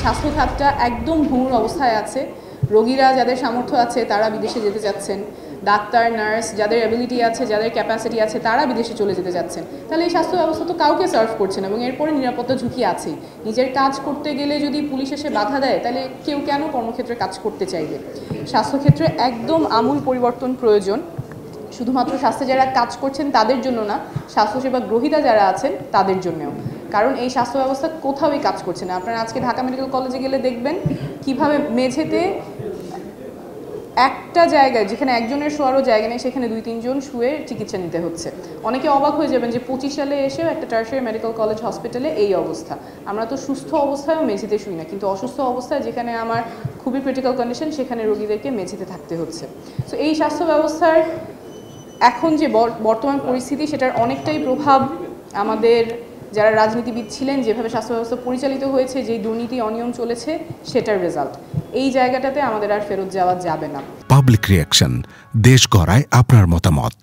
স্বাস্থ্য খাতটা একদম ভঙ্গুর অবস্থায় আছে। রোগীরা যাদের সামর্থ্য আছে তারা বিদেশে যেতে চাচ্ছেন, ডাক্তার নার্স যাদের অ্যাবিলিটি আছে, যাদের ক্যাপাসিটি আছে তারা বিদেশে চলে যেতে যাচ্ছেন। তাহলে এই স্বাস্থ্য ব্যবস্থা তো কাউকে সার্ভ করছে না এবং এরপরে নিরাপত্তা ঝুঁকি আছেই। নিজের কাজ করতে গেলে যদি পুলিশ এসে বাধা দেয় তাহলে কেউ কেন কর্মক্ষেত্রে কাজ করতে চাইবে? স্বাস্থ্যক্ষেত্রে একদম আমূল পরিবর্তন প্রয়োজন, শুধুমাত্র স্বাস্থ্যে যারা কাজ করছেন তাদের জন্য না, স্বাস্থ্যসেবা গ্রহীতা যারা আছেন তাদের জন্যও। কারণ এই স্বাস্থ্য ব্যবস্থা কোথাওই কাজ করছে না। আপনারা আজকে ঢাকা মেডিকেল কলেজে গেলে দেখবেন কিভাবে মেঝেতে একটা জায়গায় যেখানে একজনের শোয়ারও জায়গা নেই সেখানে 2-3 জন শুয়ে চিকিৎসা নিতে হচ্ছে। অনেকে অবাক হয়ে যাবেন যে 25 সালে এসেও একটা টারশিয়ারি মেডিকেল কলেজ হসপিটালে এই অবস্থা। আমরা তো সুস্থ অবস্থায়ও মেঝেতে শুই না, কিন্তু অসুস্থ অবস্থায় যেখানে আমার খুবই ক্রিটিক্যাল কন্ডিশন সেখানে রোগীদেরকে মেঝেতে থাকতে হচ্ছে। সো এই স্বাস্থ্য ব্যবস্থার এখন যে বর্তমান পরিস্থিতি সেটার অনেকটাই প্রভাব আমাদের যারা রাজনীতিবিদ ছিলেন, যেভাবে স্বাস্থ্য ব্যবস্থা পরিচালিত হয়েছে, যেই দুর্নীতি অনিয়ম চলেছে সেটার রেজাল্ট। এই জায়গাটাতে আমাদের আর ফেরত যাওয়া যাবে না। পাবলিক রিঅ্যাকশন, দেশ গড়ায় আপনার মতামত।